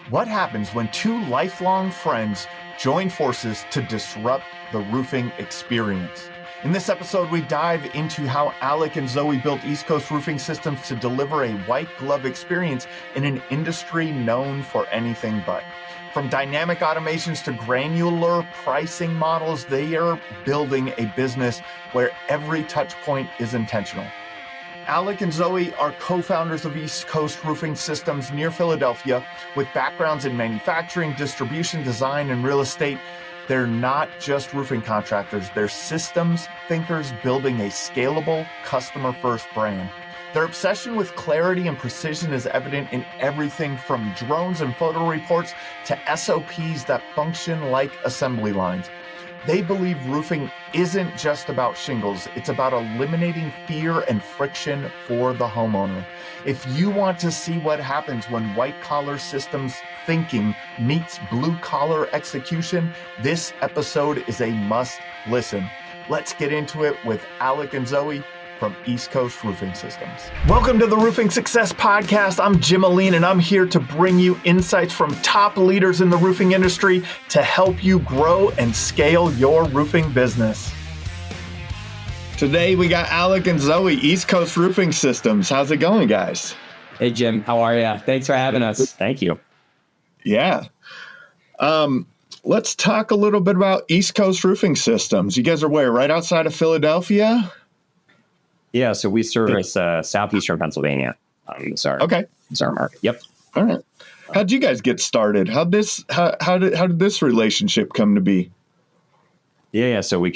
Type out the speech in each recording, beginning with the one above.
What happens when two lifelong friends join forces to disrupt the roofing experience? In this episode, we dive into how Alec and Zoe built East Coast Roofing Systems to deliver a white glove experience in an industry known for anything but. From dynamic automations to granular pricing models, they are building a business where every touch point is intentional. Alec and Zoe are co-founders of East Coast Roofing Systems near Philadelphia with backgrounds in manufacturing, distribution, design, and real estate. They're not just roofing contractors, they're systems thinkers building a scalable, customer-first brand. Their obsession with clarity and precision is evident in everything from drones and photo reports to SOPs that function like assembly lines. They believe roofing isn't just about shingles, it's about eliminating fear and friction for the homeowner. If you want to see what happens when white-collar systems thinking meets blue-collar execution, this episode is a must listen. Let's get into it with Alec and Zoe from East Coast Roofing Systems. Welcome to the Roofing Success Podcast. I'm Jim Aline, and I'm here to bring you insights from top leaders in the roofing industry to help you grow and scale your roofing business. Today, we got Alec and Zoe, East Coast Roofing Systems. How's it going, guys? Hey, Jim. How are you? Thanks for having us. Thank you. Yeah. Let's talk a little bit about East Coast Roofing Systems. You guys are where? Right outside of Philadelphia? Yeah, so we service southeastern Pennsylvania. It's our market. Yep. All right. How'd you guys get started? How did this relationship come to be? Yeah. So we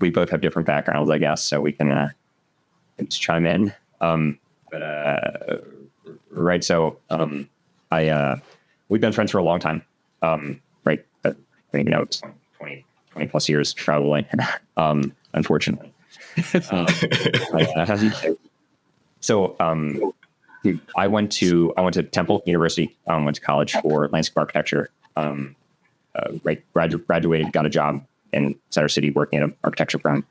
both have different backgrounds, I guess. So we can just chime in. Right. So we've been friends for a long time. Right. But, it's 20 plus years probably. Unfortunately. I went to Temple University, went to college for landscape architecture, graduated, got a job in Center City working at an architecture firm,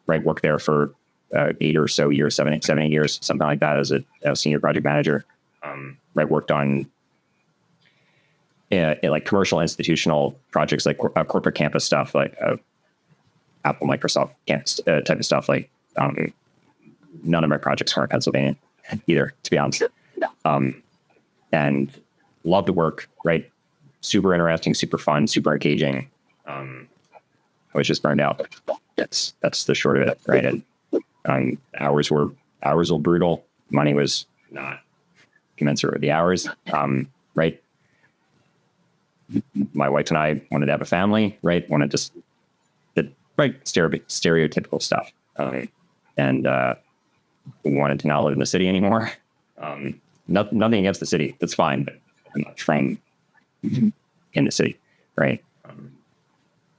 worked there for 8 or so years, 7, 8 years, something like that as a senior project manager, worked on like commercial institutional projects, like corporate campus stuff, like Apple, Microsoft campus type of stuff. Like none of my projects are in Pennsylvania either, to be honest. And love to work, right? Super interesting, super fun, super engaging. I was just burned out. That's the short of it, right? And hours were brutal. Money was not commensurate with the hours, right? My wife and I wanted to have a family, right? Wanted to stereotypical stuff, and wanted to not live in the city anymore. Nothing against the city, that's fine, but I'm not from in the city, right?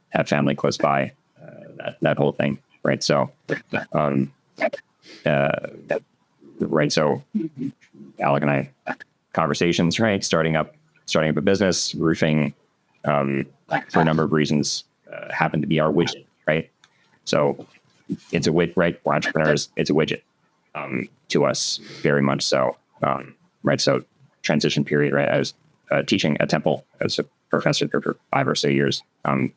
Have family close by, that whole thing, right? So, So Alec and I conversations, right? Starting up a business, roofing, for a number of reasons, happened to be our widget. Right. So it's a widget, right? We're entrepreneurs. It's a widget, to us, very much so. Right. So transition period, right? I was teaching at Temple as a professor there for 5 or so years,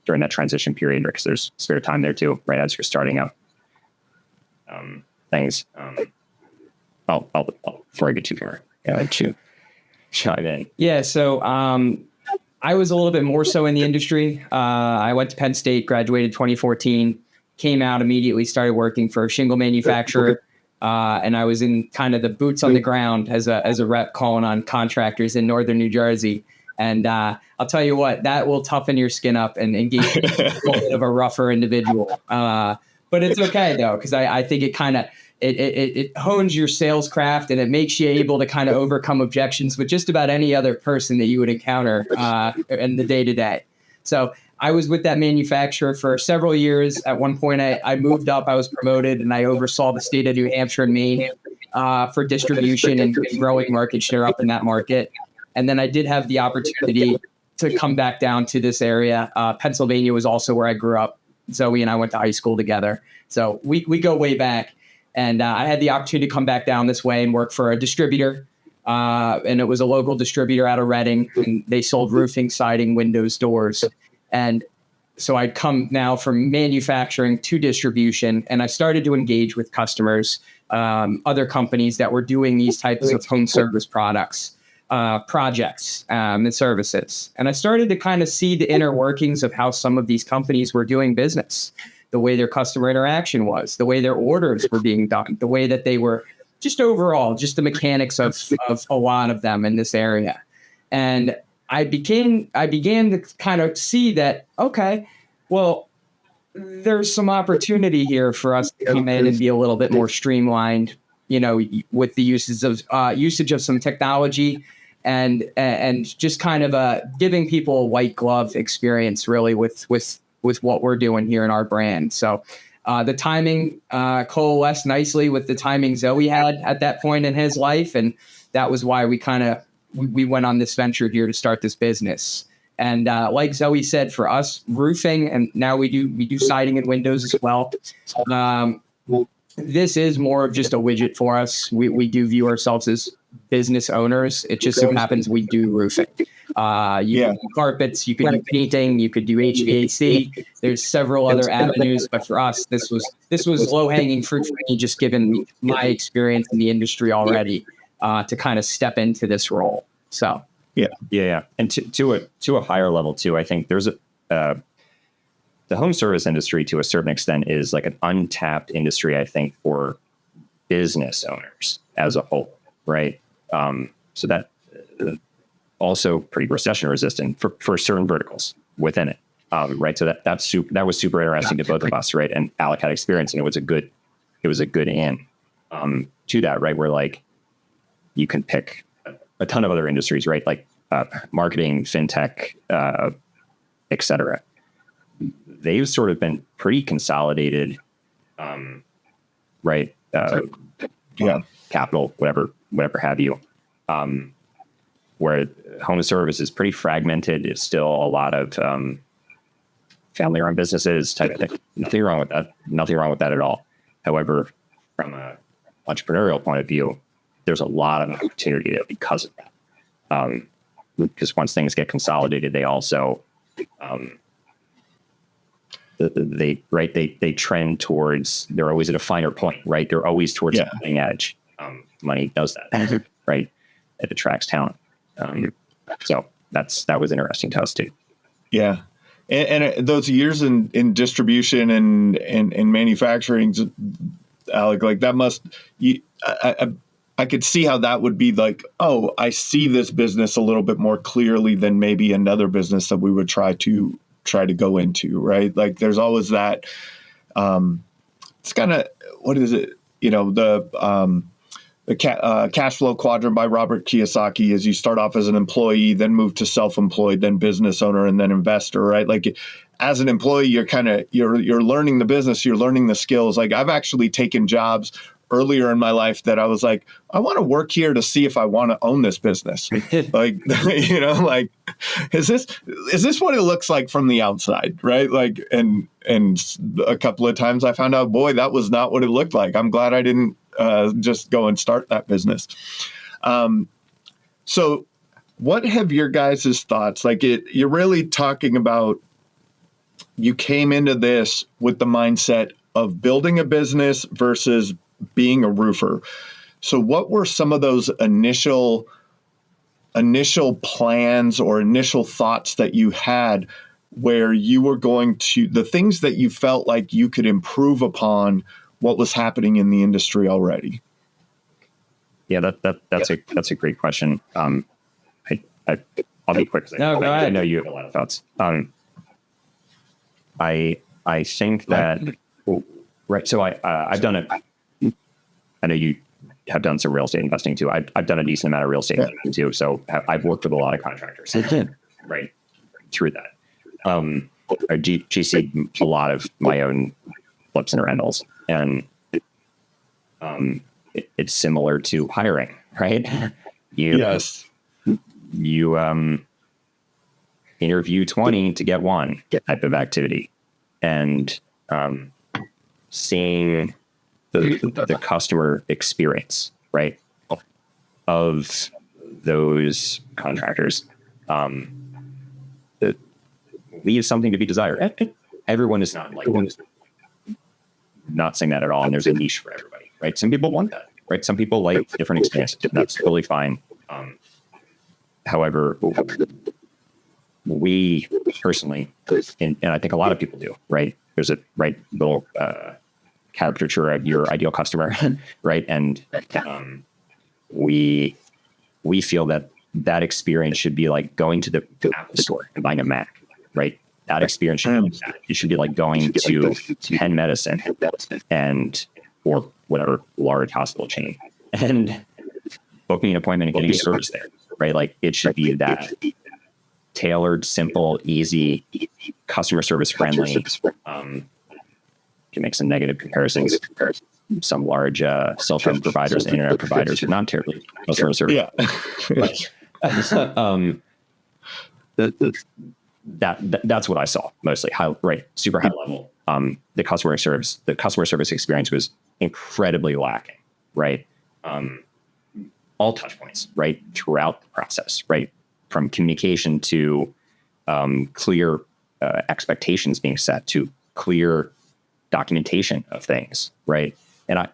during that transition period, because there's spare time there too, right? As you're starting up, things. I'll before I get too far, chime in. Yeah. So, I was a little bit more so in the industry. I went to Penn State, graduated 2014, came out immediately, started working for a shingle manufacturer. And I was in kind of the boots on the ground as a rep calling on contractors in northern New Jersey. And I'll tell you what, that will toughen your skin up and engage a little bit of a rougher individual. But it's okay, though, because I think it kind of it hones your sales craft, and it makes you able to kind of overcome objections with just about any other person that you would encounter in the day-to-day. So I was with that manufacturer for several years. At one point, I moved up, I was promoted, and I oversaw the state of New Hampshire and Maine for distribution and growing market share up in that market. And then I did have the opportunity to come back down to this area. Pennsylvania was also where I grew up. Zoe and I went to high school together. So we go way back. And I had the opportunity to come back down this way and work for a distributor and it was a local distributor out of Reading, and they sold roofing, siding, windows, doors. And so I'd come now from manufacturing to distribution, and I started to engage with customers, other companies that were doing these types of home service projects, and services. And I started to kind of see the inner workings of how some of these companies were doing business, the way their customer interaction was, the way their orders were being done, the way that they were just overall, just the mechanics of a lot of them in this area. And I began to kind of see that, okay, well, there's some opportunity here for us to come in and be a little bit more streamlined, with the usage of some technology and just kind of giving people a white glove experience really with what we're doing here in our brand. So the timing coalesced nicely with the timing Zoe had at that point in his life. And that was why we went on this venture here to start this business. And like Zoe said, for us, roofing, and now we do siding and windows as well. This is more of just a widget for us. We do view ourselves as business owners. It just so happens we do roofing. You can do carpets, you could do painting, you could do HVAC. There's several other avenues, but for us, this was low hanging fruit for me, just given my experience in the industry already, to kind of step into this role. So yeah, and to a higher level too. I think there's the home service industry to a certain extent is like an untapped industry. I think for business owners as a whole, right? So that also pretty recession resistant for certain verticals within it, right? So that was super interesting to both of us, right? And Alec had experience, and it was a good in to that, right? Where like you can pick a ton of other industries, right? Like marketing, fintech, et cetera. They've sort of been pretty consolidated, right? Capital, whatever have you. Where home service is pretty fragmented. It's still a lot of family-run businesses type of thing. Nothing wrong with that. Nothing wrong with that at all. However, from an entrepreneurial point of view, there's a lot of opportunity there because of that. Because once things get consolidated, they also they trend towards. They're always at a finer point, right? They're always towards the cutting edge. Money does that, right? It attracts talent. So that was interesting to us too. Yeah. And those years in distribution and manufacturing, Alec, like that must, I could see how that would be like, oh, I see this business a little bit more clearly than maybe another business that we would try to go into, right? Like there's always that, it's kind of, what is it? The cash flow quadrant by Robert Kiyosaki is you start off as an employee, then move to self-employed, then business owner, and then investor, right? Like as an employee, you're learning the business, you're learning the skills. Like I've actually taken jobs earlier in my life that I was like, I want to work here to see if I want to own this business. Like, like, is this what it looks like from the outside? Right. Like, and a couple of times I found out, boy, that was not what it looked like. I'm glad I didn't just go and start that business. So what have your guys' thoughts? Like you're really talking about, you came into this with the mindset of building a business versus being a roofer. So what were some of those initial plans or initial thoughts that you had where you were going to, the things that you felt like you could improve upon what was happening in the industry already? Yeah, that's a great question. I'll be quick. No, go ahead. I know you have a lot of thoughts. I think that, right. So I've done it. I know you have done some real estate investing too. I've done a decent amount of real estate investing too. So I've worked with a lot of contractors, right, through that. I GC'd a lot of my own flips and rentals, and it's similar to hiring, right? You interview 20 to get one type of activity, and seeing the customer experience, right? of those contractors leaves something to be desired. Everyone is not like that. Not saying that at all. And there's a niche for everybody, right? Some people want that, right? Some people like different experiences. That's totally fine. However, we personally, and I think a lot of people do, right? There's a little caricature of your ideal customer, right? And we feel that experience should be like going to the Apple store and buying a Mac, right? That experience should be like that. It should be like going to Penn Medicine or whatever large hospital chain and booking an appointment and getting service there, right? Like it should be that tailored, simple, easy, customer service friendly. Can make some negative comparisons. Some large cell phone providers, internet providers, not terribly customer service. Yeah. That's what I saw mostly. Super high level. The customer service experience was incredibly lacking. Right. All touch points, right, throughout the process, right, from communication to clear expectations being set to clear documentation of things, right? And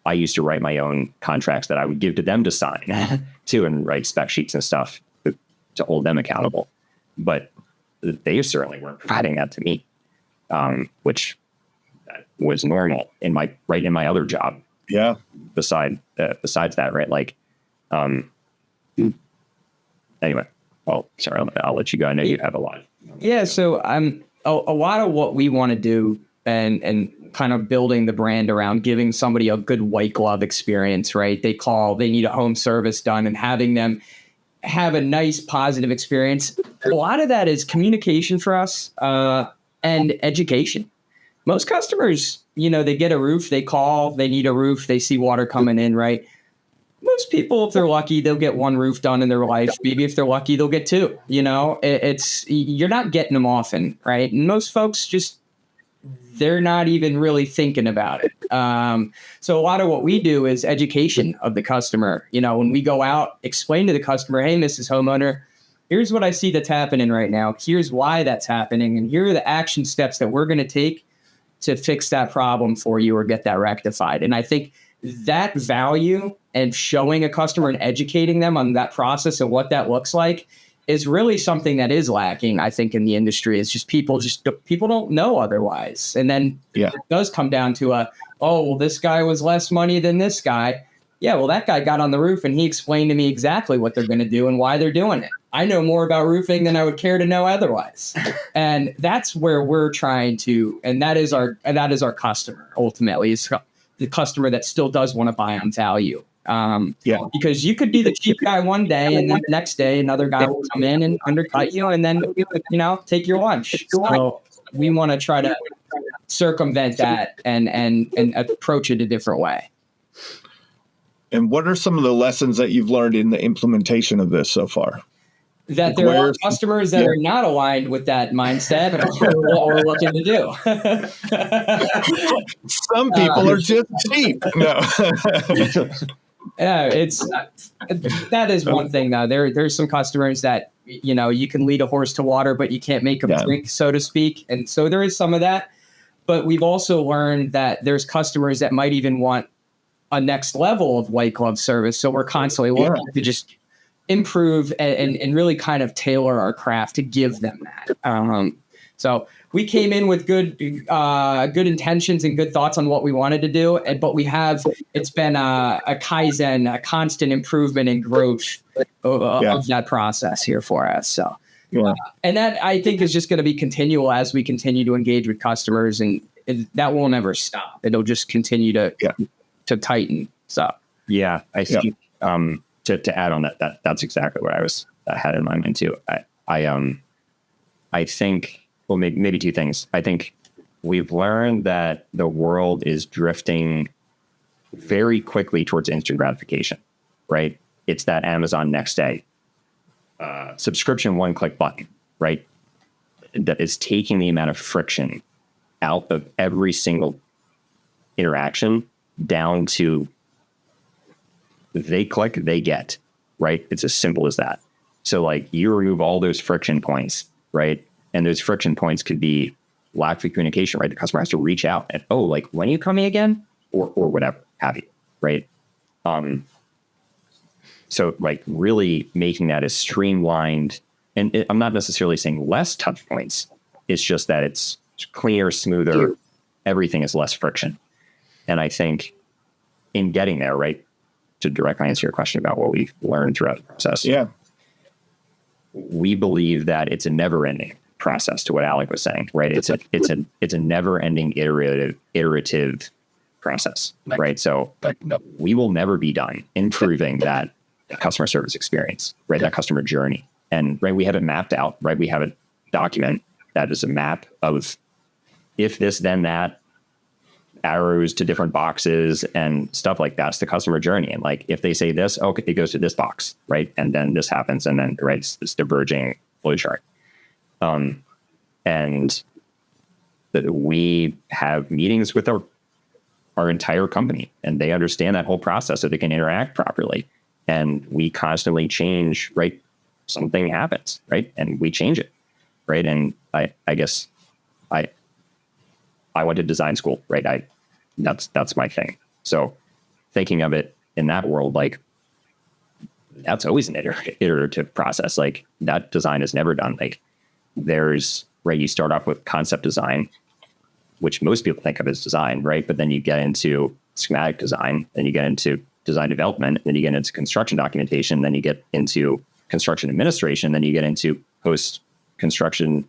I used to write my own contracts that I would give to them to sign too, and write spec sheets and stuff to hold them accountable. But they certainly weren't providing that to me, which was normal in my other job. Yeah. Besides that, right? Like, anyway. Well, sorry, I'll let you go. I know you have a lot. Yeah. So a lot of what we want to do and kind of building the brand around giving somebody a good white glove experience, right? They need a home service done and having them have a nice positive experience. A lot of that is communication for us and education. Most customers, they get a roof, they call, they need a roof, they see water coming in, right? Most people, if they're lucky, they'll get one roof done in their life. Maybe if they're lucky, they'll get two. You're not getting them often, right? And most folks they're not even really thinking about it. So a lot of what we do is education of the customer. When we go out, explain to the customer, hey, Mrs. Homeowner, here's what I see that's happening right now. Here's why that's happening. And here are the action steps that we're going to take to fix that problem for you or get that rectified. And I think that value and showing a customer and educating them on that process and what that looks like is really something that is lacking, I think, in the industry. It's just people don't know otherwise. And then it does come down to this guy was less money than this guy. Yeah, well, that guy got on the roof and he explained to me exactly what they're going to do and why they're doing it. I know more about roofing than I would care to know otherwise. And that's where we're trying to, and that is our customer ultimately, is the customer that still does want to buy on value. Because you could be the cheap guy one day and then the next day another guy will come in and undercut you and then take your lunch. So we want to try to circumvent that and approach it a different way. And what are some of the lessons that you've learned in the implementation of this so far? That there are customers that are not aligned with that mindset and what we're looking to do. Some people are just cheap. No. Yeah, that is one thing though. There's some customers that, you can lead a horse to water, but you can't make them drink, so to speak. And so there is some of that, but we've also learned that there's customers that might even want a next level of white glove service. So we're constantly looking to just improve and really kind of tailor our craft to give them that. So we came in with good intentions and good thoughts on what we wanted to do, but it's been a Kaizen, a constant improvement and growth of that process here for us. So, and that I think is just going to be continual as we continue to engage with customers, and that will never stop. It'll just continue to tighten. So, I think to add on that's exactly what I had in my mind too. I think. Well, maybe two things. I think we've learned that the world is drifting very quickly towards instant gratification, right? It's that Amazon next day subscription one-click button, right? That is taking the amount of friction out of every single interaction down to they click, they get, right? It's as simple as that. So like you remove all those friction points, right? And those friction points could be lack of communication, right? The customer has to reach out and, oh, like, when are you coming again? Or whatever have you, right? So like really making that as streamlined, and I'm not necessarily saying less touch points. It's just that it's cleaner, smoother. Everything is less friction. And I think in getting there, right, to directly answer your question about what we've learned throughout the process. Yeah. We believe that it's a never-ending process, to what Alec was saying, right? It's a never-ending iterative process, right? So we will never be done improving that customer service experience, right? That customer journey. And right, we have it mapped out, right? We have a document that is a map of if this, then that, arrows to different boxes and stuff like that's the customer journey. And like, if they say this, okay, it goes to this box, right? And then this happens. And then, right, it's this diverging flow chart. And that we have meetings with our entire company, and they understand that whole process so they can interact properly. And we constantly change, right? Something happens, right? And we change it, right? And I guess I went to design school, right? That's my thing. So thinking of it in that world, like that's always an iterative process. Like that design is never done. Like there's, right, you start off with concept design, which most people think of as design, right? But then you get into schematic design, then you get into design development, then you get into construction documentation, then you get into construction administration, then you get into post-construction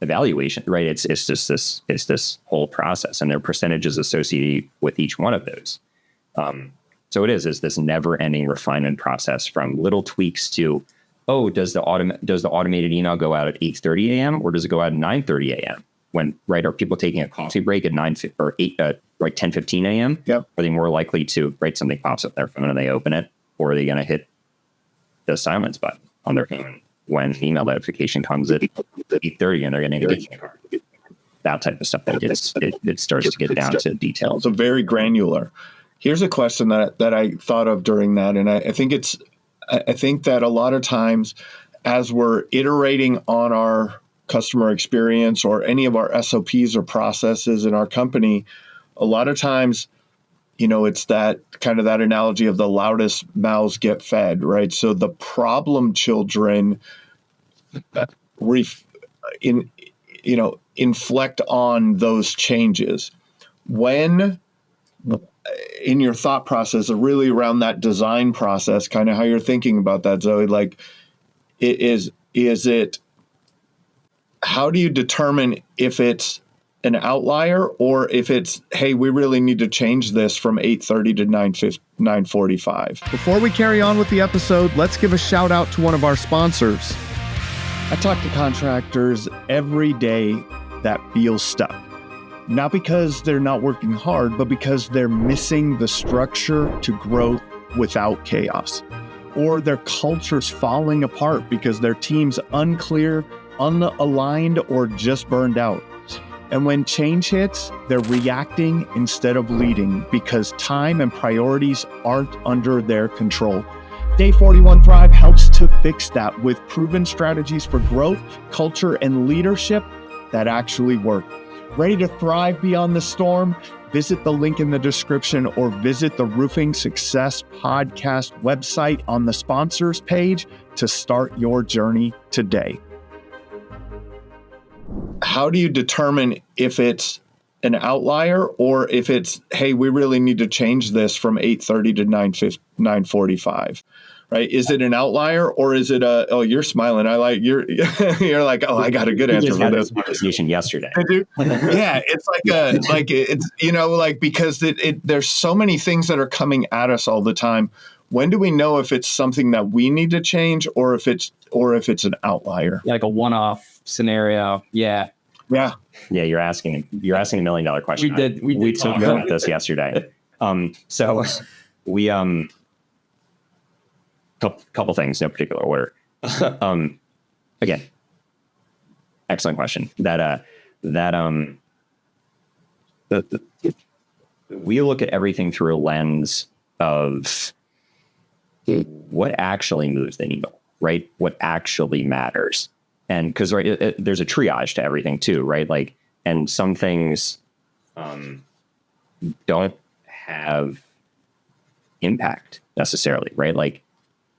evaluation, right? It's just this whole process, and there are percentages associated with each one of those. So it is this never-ending refinement process, from little tweaks to, oh, does the automated email go out at 8:30 a.m. or does it go out at 9:30 a.m.? When, right, are people taking a coffee break at 10:15 a.m.? Yep. Are they more likely to, right, something pops up on their phone and they open it, or are they going to hit the silence button on their phone when the email notification comes at 8:30 and they're getting a gift card? That type of stuff that it starts to get down to details. So very granular. Here's a question that I thought of during that, and I think that a lot of times as we're iterating on our customer experience or any of our SOPs or processes in our company, a lot of times, it's that kind of that analogy of the loudest mouths get fed, right? So the problem children inflect on those changes. When in your thought process, really around that design process, kind of how you're thinking about that, Zoe, like is it, how do you determine if it's an outlier or if it's, hey, we really need to change this from 8:30 to 9:45? Before we carry on with the episode, let's give a shout out to one of our sponsors. I talk to contractors every day that feel stuck. Not because they're not working hard, but because they're missing the structure to growth without chaos. Or their culture's falling apart because their team's unclear, unaligned, or just burned out. And when change hits, they're reacting instead of leading because time and priorities aren't under their control. Day 41 Thrive helps to fix that with proven strategies for growth, culture, and leadership that actually work. Ready to thrive beyond the storm? Visit the link in the description or visit the Roofing Success Podcast website on the sponsors page to start your journey today. How do you determine if it's an outlier or if it's, hey, we really need to change this from 8:30 to 9:45? Right? Is it an outlier or is it oh, you're smiling. I like you're like, oh, I got a good answer for this conversation yesterday. Yeah, it's like because there's so many things that are coming at us all the time. When do we know if it's something that we need to change or if it's an outlier? Like a one-off scenario. Yeah. Yeah. Yeah, you're asking $1 million question. We talked about this yesterday. So we couple things, no particular order. Again, excellent question. We look at everything through a lens of what actually moves the needle, right? What actually matters. And because there's a triage to everything too, right? Like, and some things don't have impact necessarily, right? Like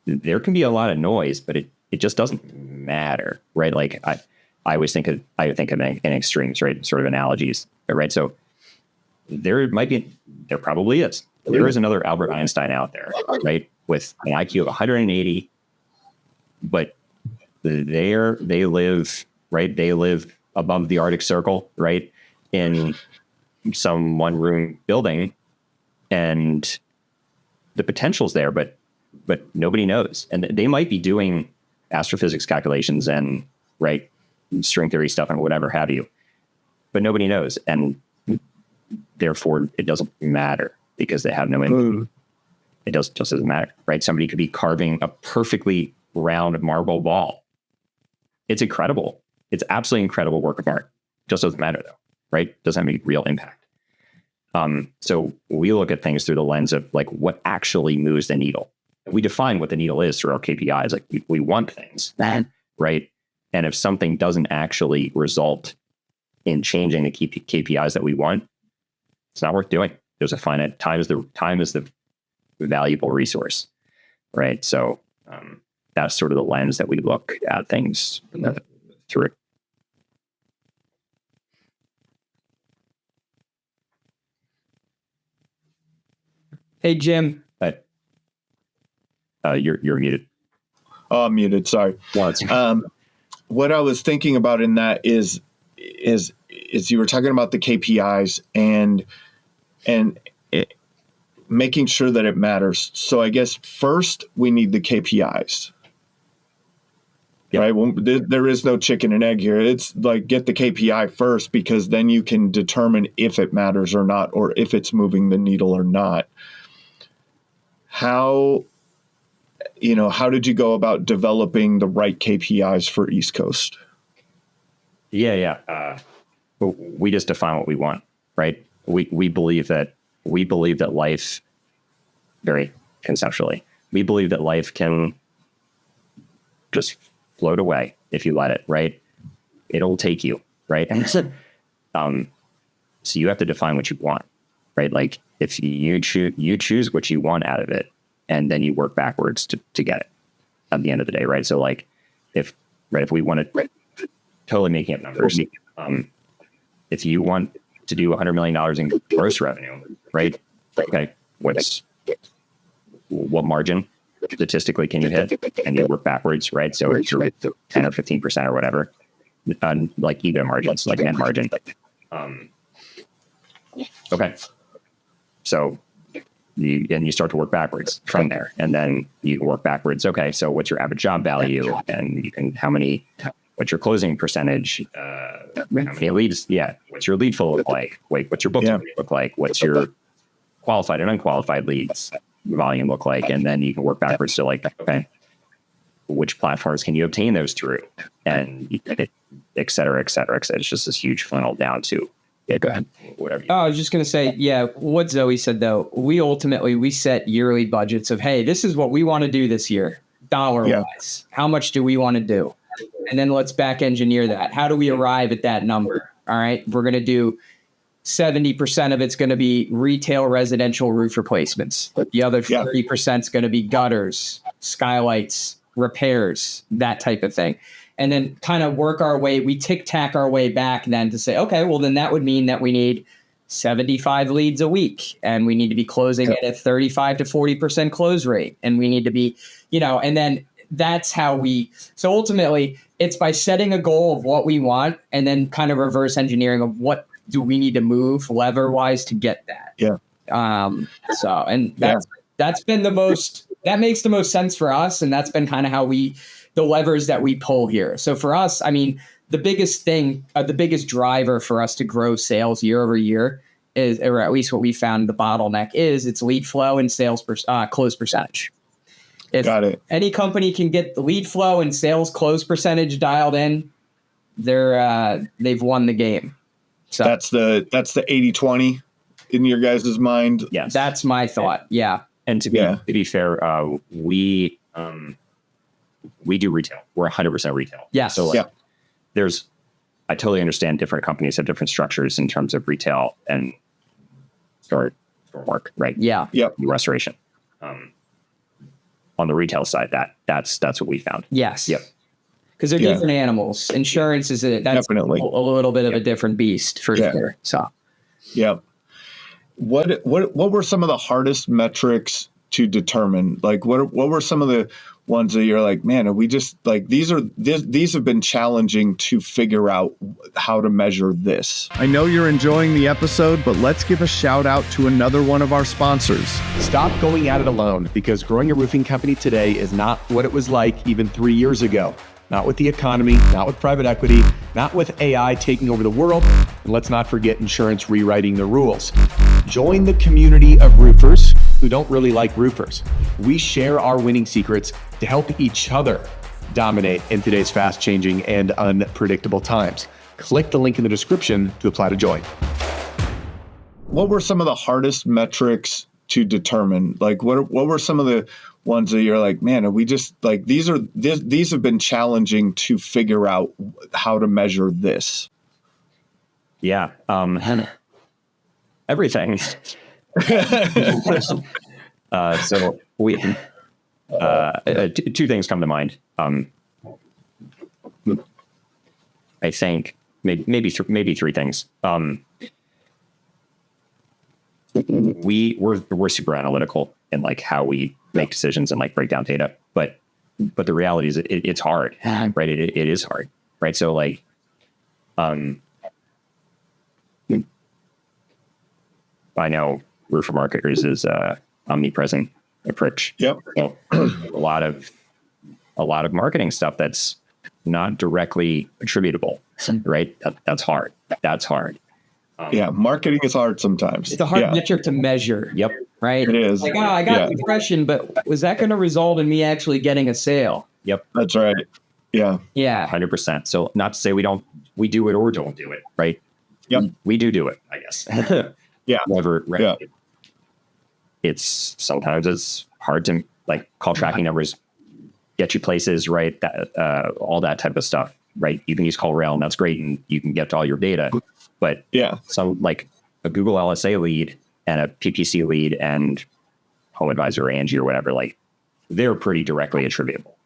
there can be a lot of noise, but it just doesn't matter, right? Like I always think of in extremes, right? Sort of analogies, right? So there probably is. There is another Albert Einstein out there, right? With an IQ of 180, but they live, right? They live above the Arctic Circle, right? In some one-room building, and the potential's there, but nobody knows. And they might be doing astrophysics calculations and right string theory stuff and whatever have you, but nobody knows, and therefore it doesn't matter because they have no impact. It just doesn't matter, right? Somebody could be carving a perfectly round marble ball. It's incredible. It's absolutely incredible work of art. Just doesn't matter though, right? Doesn't have any real impact. So we look at things through the lens of like what actually moves the needle. We define what the needle is through our KPIs. Like we want things, right? And if something doesn't actually result in changing the KPIs that we want, it's not worth doing. There's a finite time is the valuable resource, right? So that's sort of the lens that we look at things through. Hey, Jim. You're muted. Oh, I'm muted. Sorry. What I was thinking about in that is you were talking about the KPIs and making sure that it matters. So I guess first we need the KPIs. Yep. Right? Well, there is no chicken and egg here. It's like get the KPI first, because then you can determine if it matters or not, or if it's moving the needle or not. How did you go about developing the right KPIs for East Coast? Yeah. We just define what we want, right? We believe that life, very conceptually, we believe that life can just float away if you let it, right? It'll take you, right? And so you have to define what you want, right? Like if you choose what you want out of it, and then you work backwards to get it at the end of the day, right? So like if we want to totally making up numbers, if you want to do $100 million in gross revenue, right? Okay, what margin statistically can you hit? And you work backwards, right? So it's 10 or 15% or whatever, like EBITDA margins, like net margin. Okay, so you start to work backwards from there, and then you work backwards. Okay, so what's your average job value, and you can what's your closing percentage? How many leads? Yeah, what's your lead flow look like? What's your book look like? What's your qualified and unqualified leads volume look like? And then you can work backwards to like, okay, which platforms can you obtain those through, and et cetera, et cetera, et cetera. It's just this huge funnel down to. Yeah, go ahead. Whatever. I was just going to say, what Zoe said, though, we set yearly budgets of, hey, this is what we want to do this year, dollar-wise. How much do we want to do? And then let's back engineer that. How do we arrive at that number? All right, we're going to do 70% of it's going to be retail residential roof replacements. The other 30% is going to be gutters, skylights, repairs, that type of thing. And then kind of work our way, we tic-tac our way back then to say, okay, well, then that would mean that we need 75 leads a week, and we need to be closing at a 35 to 40% close rate. And we need to be, and then that's how so ultimately it's by setting a goal of what we want and then kind of reverse engineering of what do we need to move lever wise to get that. Yeah. That's been that makes the most sense for us. And that's been kind of how the levers that we pull here. So for us, I mean, the biggest thing, the biggest driver for us to grow sales year over year is, or at least what we found the bottleneck is, it's lead flow and sales close percentage. If any company can get the lead flow and sales close percentage dialed in, they've won the game. So that's the 80-20 in your guys' mind. Yes, that's my thought. Yeah. And to be fair, we do retail. We're 100% retail. Yeah. So I totally understand different companies have different structures in terms of retail and store work, right? Yeah. Yep. Restoration. On the retail side, that's what we found. Yes. Yep. Because they're different animals. Insurance is that's Definitely a little bit of a different beast for sure. So, Yep. What were some of the hardest metrics to determine? Like what were some of the ones that you're like, man, we just like these have been challenging to figure out how to measure this. I know you're enjoying the episode, but let's give a shout out to another one of our sponsors. Stop going at it alone, because growing a roofing company today is not what it was like even 3 years ago. Not with the economy, not with private equity, not with AI taking over the world, and let's not forget insurance rewriting the rules. Join the community of roofers who don't really like roofers. We share our winning secrets to help each other dominate in today's fast-changing and unpredictable times. Click the link in the description to apply to join. What were some of the hardest metrics to determine? Like what were some of the ones that you're like, man, we just like these have been challenging to figure out how to measure this? Yeah. Everything. So we two things come to mind. I think maybe three things. We're super analytical in like how we make decisions and like break down data, but the reality is it's hard, right? It is hard, right? So like, I know roofer marketers is omnipresent approach. Yep. So a lot of marketing stuff that's not directly attributable, right? That's hard. That's hard. Yeah, marketing is hard sometimes. it's a hard metric to measure. Yep. Right. It is. Like, I got the impression, but was that going to result in me actually getting a sale? Yep. That's right. Yeah. Yeah. 100%. So not to say we do it or don't do it, right? Yep. We do it, I guess. Yeah. However, right, Yeah. sometimes it's hard to like call tracking numbers, get you places, right? That all that type of stuff, right? You can use CallRail and that's great, and you can get to all your data. But some like a Google LSA lead and a PPC lead and Home Advisor or Angie or whatever, like they're pretty directly attributable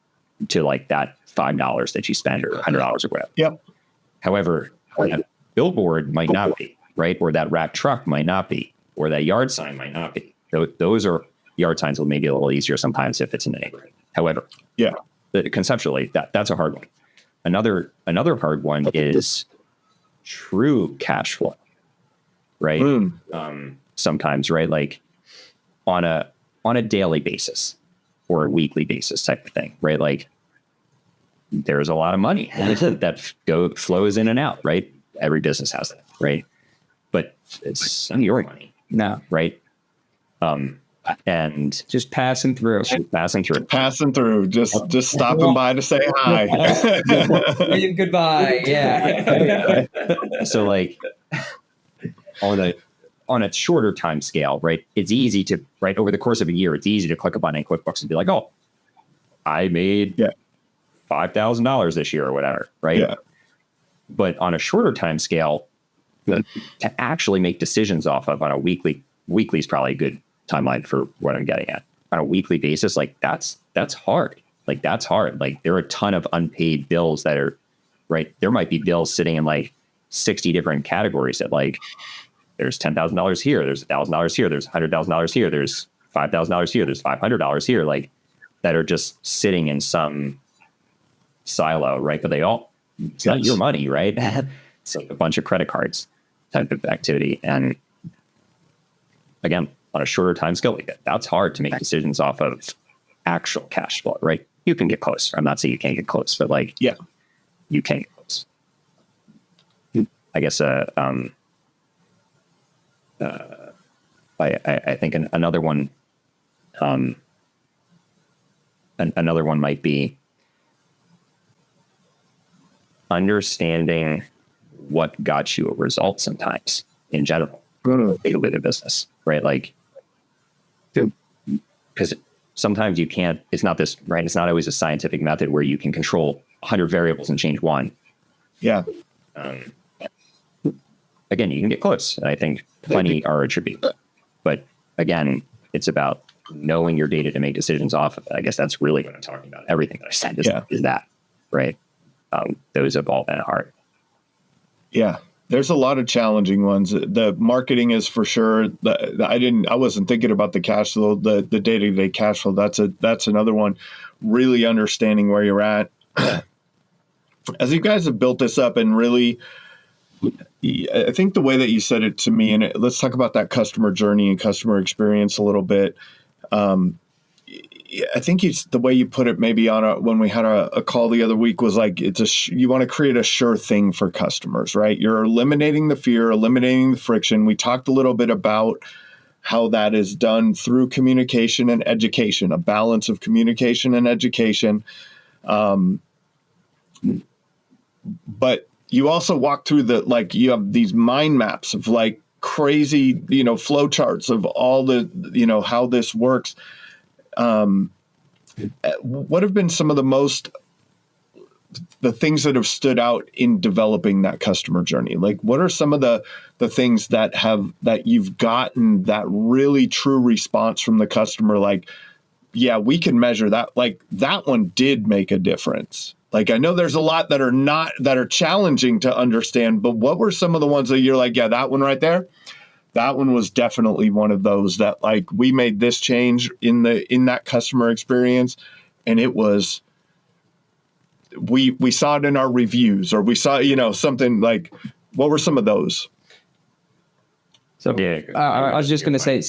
to like that $5 that you spend or $100 or whatever. Yep. However, that billboard might not be, right? Or that wrapped truck might not be, or that yard sign might not be. Those are yard signs will maybe a little easier sometimes if it's in the neighborhood. However, conceptually, that's a hard one. Another hard one is true cash flow, right? Sometimes, right? Like on a daily basis or a weekly basis type of thing, right? Like there's a lot of money that flows in and out, right? Every business has that, right? But it's not your money, No. right? And Just passing through. Passing through, just stopping by to say hi. Wave goodbye. Yeah. So like on a shorter time scale, right? It's easy to, right, over the course of a year, it's easy to click a button in QuickBooks and be like, oh, I made $5,000 this year or whatever, right? Yeah. But on a shorter time scale, to actually make decisions off of on a weekly is probably a good timeline for what I'm getting at. On a weekly basis, like that's hard. Like that's hard. Like there are a ton of unpaid bills that are, right? There might be bills sitting in like 60 different categories that like there's $10,000 here, there's $1,000 here, there's $100,000 here, there's $5,000 here, there's $500 here, like that are just sitting in some silo, right? But it's not your money, right? It's like a bunch of credit cards type of activity. And again, on a shorter time scale, that's hard to make decisions off of actual cash flow, right? You can get close. I'm not saying you can't get close, but like, you can get close. I guess, I think another one, another one might be understanding what got you a result sometimes in general with the business, right? Like because sometimes you can't, it's not this, right? It's not always a scientific method where you can control 100 variables and change one. Yeah. Again, you can get close. And I think plenty are attributed. But again, it's about knowing your data to make decisions off of it. I guess that's really what I'm talking about. Everything that I said is that, right? Those have all been hard. Yeah. There's a lot of challenging ones. The marketing is for sure. I wasn't thinking about the cash flow, the day-to-day cash flow. That's another one. Really understanding where you're at. As you guys have built this up and really, I think the way that you said it to me, and let's talk about that customer journey and customer experience a little bit. I think the way you put it maybe when we had a call the other week was like, you want to create a sure thing for customers, right? You're eliminating the fear, eliminating the friction. We talked a little bit about how that is done through communication and education, a balance of communication and education. But you also walk through you have these mind maps of like crazy, flow charts of all the, how this works. What have been some of the things that have stood out in developing that customer journey? Like, what are some of the things that you've gotten that really true response from the customer? Like, yeah, we can measure that. Like, that one did make a difference. Like, I know there's a lot that are challenging to understand, but what were some of the ones that you're like, yeah, that one right there? That one was definitely one of those that like we made this change in that customer experience, and it was we saw it in our reviews, or we saw something like. What were some of those? So I was just going to say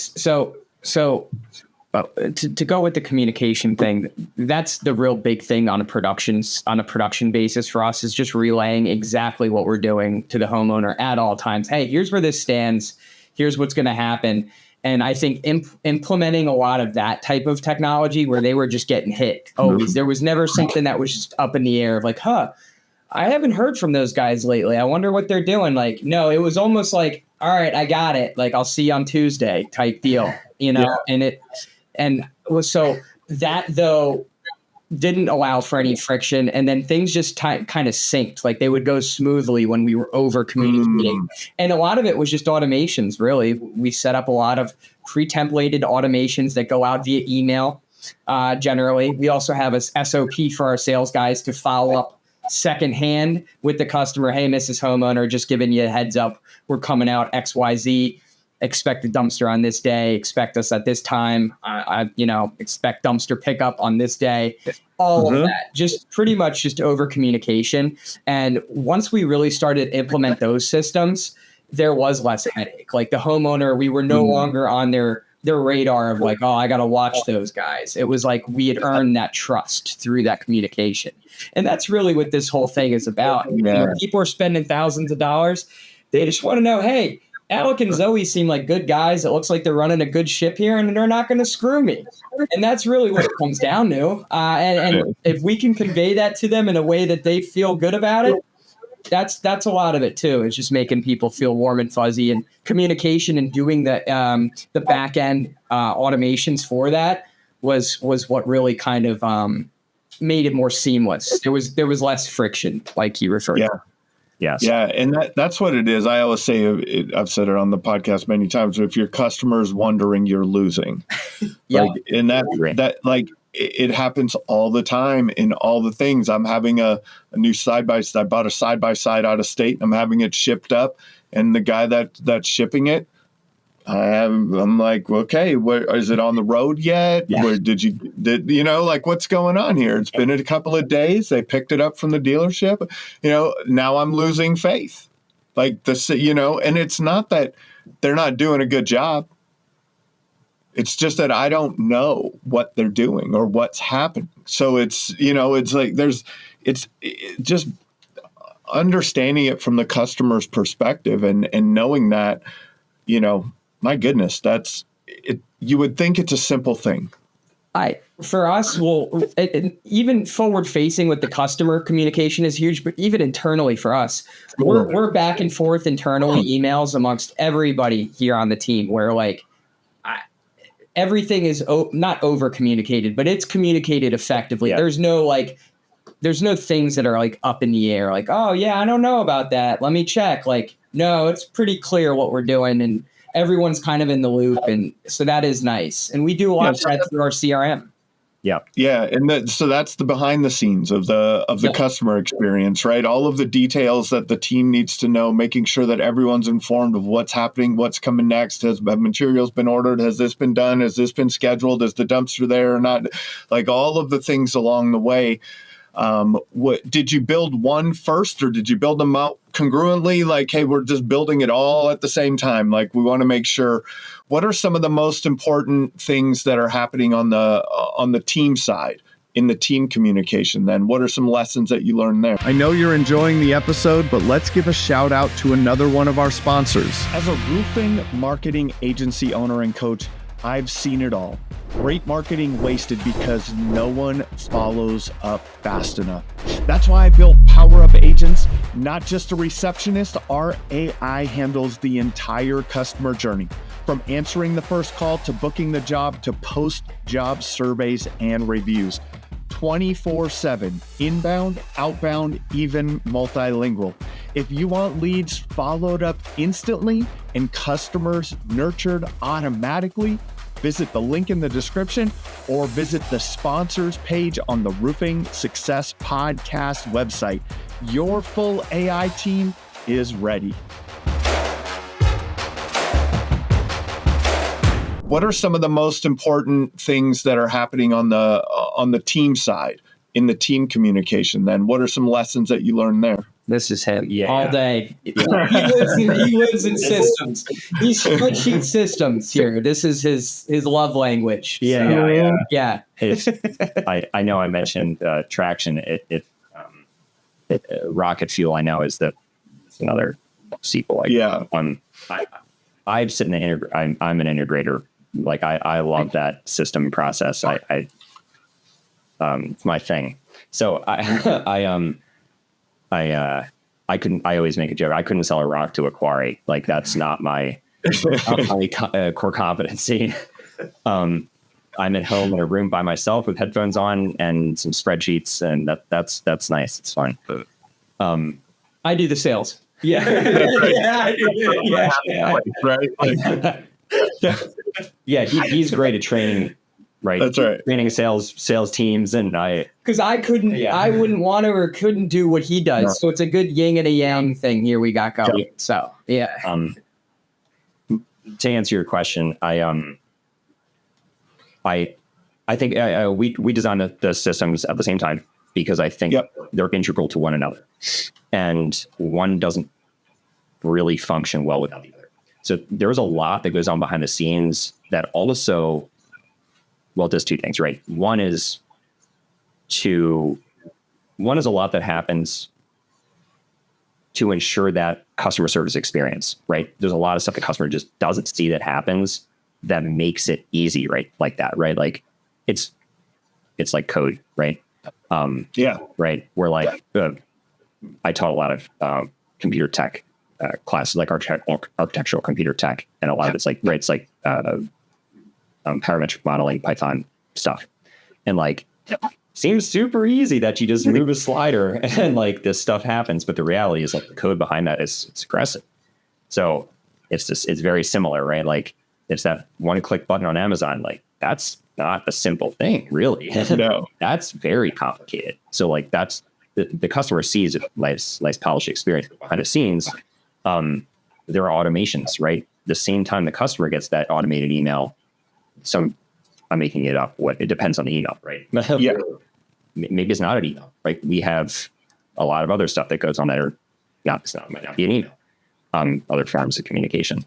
to go with the communication thing, that's the real big thing on a production basis for us, is just relaying exactly what we're doing to the homeowner at all times. Hey, here's where this stands. Here's what's going to happen. And I think implementing a lot of that type of technology where they were just getting hit always. There was never something that was just up in the air of like, I haven't heard from those guys lately. I wonder what they're doing. Like, no, it was almost like, all right, I got it. Like, I'll see you on Tuesday type deal, Yeah. And so that though didn't allow for any friction, and then things just kind of synced. Like, they would go smoothly when we were over communicating. And a lot of it was just automations. Really, we set up a lot of pre-templated automations that go out via email. Generally, we also have a SOP for our sales guys to follow up secondhand with the customer. Hey, Mrs. Homeowner, just giving you a heads up. We're coming out XYZ. Expect the dumpster on this day. Expect us at this time. Expect dumpster pickup on this day. All of that, just pretty much just over communication. And once we really started to implement those systems, there was less headache. Like, the homeowner, we were no longer on their radar of like, oh, I got to watch those guys. It was like we had earned that trust through that communication. And that's really what this whole thing is about. People are spending thousands of dollars. They just want to know, hey, Alec and Zoe seem like good guys. It looks like they're running a good ship here, and they're not going to screw me. And that's really what it comes down to. And if we can convey that to them in a way that they feel good about it, that's a lot of it too. It's just making people feel warm and fuzzy, and communication and doing the back end automations for that was what really kind of made it more seamless. There was less friction, like you referred to. Yes. Yeah, and that's what it is. I always say, I've said it on the podcast many times, if your customer's wondering, you're losing. It happens all the time in all the things. I'm having a new side-by-side. I bought a side-by-side out of state. I'm having it shipped up, and the guy that's shipping it, I'm like, okay, is it on the road yet? Yeah. What's going on here? It's been a couple of days. They picked it up from the dealership. Now I'm losing faith. Like this, and it's not that they're not doing a good job. It's just that I don't know what they're doing or what's happening. So it's like it's just understanding it from the customer's perspective and knowing that, my goodness, that's it. You would think it's a simple thing. For us, even forward facing with the customer, communication is huge, but even internally for us, we're back and forth internally emails amongst everybody here on the team where everything is not over communicated, but it's communicated effectively. Yeah. There's no things that are like up in the air, like, oh yeah, I don't know about that, let me check. Like, no, it's pretty clear what we're doing, and everyone's kind of in the loop, and so that is nice. And we do a lot of that through our CRM. Yeah, and so that's the behind the scenes of the customer experience, right? All of the details that the team needs to know, making sure that everyone's informed of what's happening, what's coming next. Have materials been ordered? Has this been done? Has this been scheduled? Is the dumpster there or not? Like all of the things along the way. What did you build one first, or did you build them out congruently? Like, hey, we're just building it all at the same time. Like, we want to make sure. What are some of the most important things that are happening on the team side, in the team communication? Then, what are some lessons that you learned there? I know you're enjoying the episode, but let's give a shout out to another one of our sponsors. As a roofing marketing agency owner and coach, I've seen it all. Great marketing wasted because no one follows up fast enough. That's why I built Power Up Agents, not just a receptionist. Our AI handles the entire customer journey, from answering the first call to booking the job to post-job surveys and reviews. 24/7, inbound, outbound, even multilingual. If you want leads followed up instantly and customers nurtured automatically, visit the link in the description or visit the sponsors page on the Roofing Success Podcast website. Your full AI team is ready. What are some of the most important things that are happening on the team side, in the team communication? Then, what are some lessons that you learned there? This is him all day. He lives in systems. He's spreadsheet systems here. This is his love language. Yeah. I know I mentioned traction. Rocket Fuel, I know, it's another sequel. I sit in the I'm an integrator. Like I love that system process. It's my thing. So I always make a joke. I couldn't sell a rock to a quarry. Like, that's not my core competency. I'm at home in a room by myself with headphones on and some spreadsheets, and that's nice. It's fun. I do the sales. Yeah. Right. Yeah, he's great at training. Right. That's right. Training sales teams, and because I wouldn't want to or couldn't do what he does. No. So it's a good yin and a yang thing here we got going. So yeah. To answer your question, I think we designed the systems at the same time because I think they're integral to one another, and one doesn't really function well without the other. So there's a lot that goes on behind the scenes that also, well, does two things, right? One is a lot that happens to ensure that customer service experience, right? There's a lot of stuff the customer just doesn't see that happens that makes it easy, right? Like that, right? Like it's like code, right? Right. We're like, I taught a lot of computer tech classes, like architectural computer tech, and a lot of it's like, right, it's like parametric modeling, Python stuff, and like seems super easy that you just move a slider and like this stuff happens, but the reality is like the code behind that it's aggressive. So it's very similar, right? Like it's that one-click button on Amazon. Like that's not a simple thing, really. No, that's very complicated. So like that's the customer sees it, nice polished experience behind the scenes. There are automations, right? The same time the customer gets that automated email, I'm making it up. It depends on the email, right? Yeah. Maybe it's not an email, right? We have a lot of other stuff that goes on that are, might not be an email. Other forms of communication,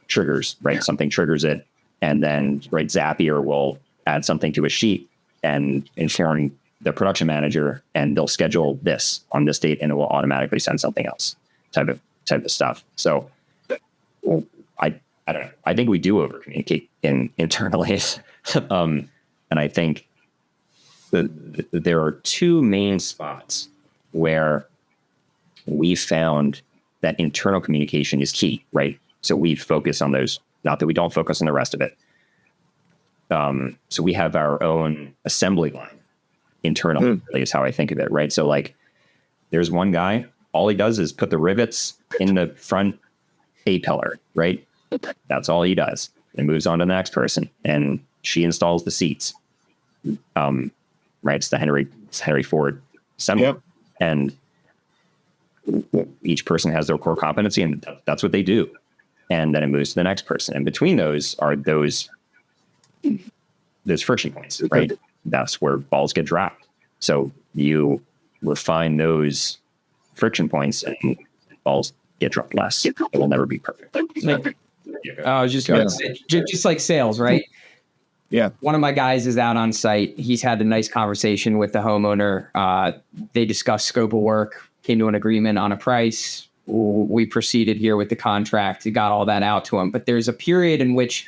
triggers, right? Something triggers it, and then right, Zapier will add something to a sheet and inform the production manager, and they'll schedule this on this date, and it will automatically send something else. Type of stuff. So, I don't know. I think we do over communicate internally, and I think there are two main spots where we found that internal communication is key, right? So we focus on those Not that we don't focus on the rest of it. So we have our own assembly line internally is how I think of it, right? So like there's one guy, all he does is put the rivets in the front A-pillar, right? That's all he does. And moves on to the next person, and she installs the seats. Right? It's the Henry Ford assembly. Yep. And each person has their core competency, and that's what they do. And then it moves to the next person. And between those are those friction points, right? That's where balls get dropped. So you refine those friction points and balls get dropped less. It will never be perfect. I was just going to say, just like sales, right? Yeah. One of my guys is out on site. He's had a nice conversation with the homeowner. They discussed scope of work, came to an agreement on a price. We proceeded here with the contract. We got all that out to him. But there's a period in which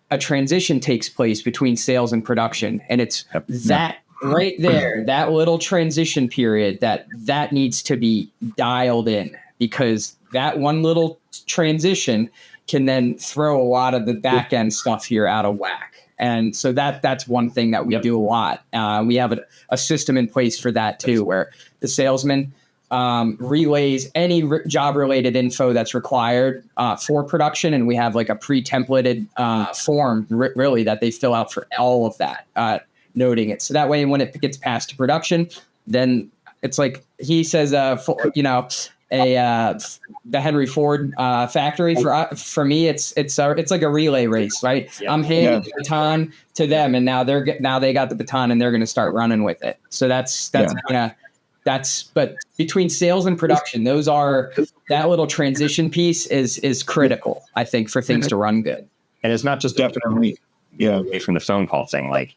a transition takes place between sales and production. And it's that right there, that little transition period that needs to be dialed in, because that one little transition can then throw a lot of the back end stuff here out of whack. And so that's one thing that we do a lot. We have a system in place for that too, where the salesman relays any job related info that's required for production. And we have like a pre-templated form really that they fill out for all of that, noting it. So that way, when it gets passed to production, then it's like he says, the Henry Ford factory for me, it's like a relay race, right? Yeah. I'm handing the baton to them, and now they got the baton and they're going to start running with it. So but between sales and production, that little transition piece is critical, I think, for things to run good. And it's not just definitely away from the phone call thing, like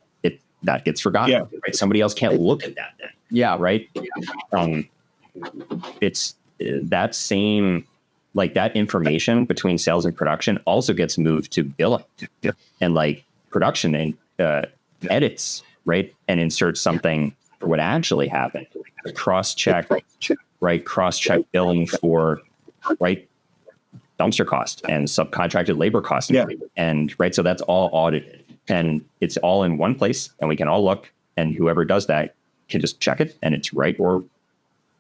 that gets forgotten, right? Somebody else can't look at that then. Yeah. Right. It's that same, like that information between sales and production also gets moved to billing and like production and edits, right? And inserts something for what actually happened. Cross-check billing for, right, dumpster cost and subcontracted labor cost. Yeah. And right, so that's all audited and it's all in one place and we can all look, and whoever does that can just check it and it's right or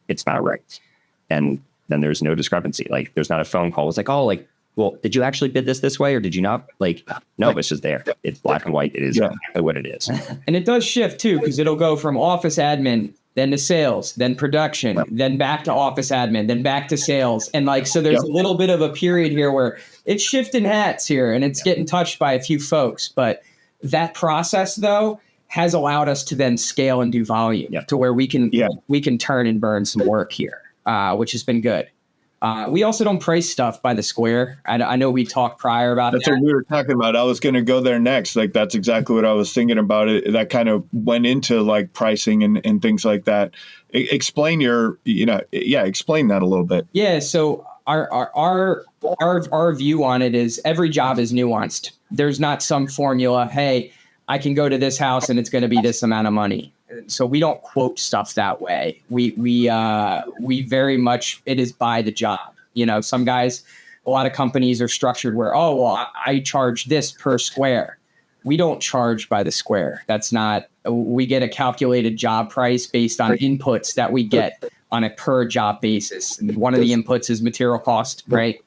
it's not right. And then there's no discrepancy. Like there's not a phone call. It's like, oh, like, well, did you actually bid this way or did you not? Like, no, it's just there. It's black and white. It is exactly what it is. And it does shift too, because it'll go from office admin, then to sales, then production, then back to office admin, then back to sales. And like, so there's a little bit of a period here where it's shifting hats here and it's getting touched by a few folks. But that process though has allowed us to then scale and do volume to where we can turn and burn some work here. Which has been good. We also don't price stuff by the square. I know we talked prior about that's what we were talking about. I was going to go there next. Like that's exactly what I was thinking about. It that kind of went into like pricing and things like that. Explain explain that a little bit. Yeah. So our view on it is every job is nuanced. There's not some formula. Hey, I can go to this house and it's going to be this amount of money. So we don't quote stuff that way. We very much, it is by the job. You know, some guys, a lot of companies are structured where, I charge this per square. We don't charge by the square. That's not, we get a calculated job price based on inputs that we get on a per job basis. And one of the inputs is material cost, right?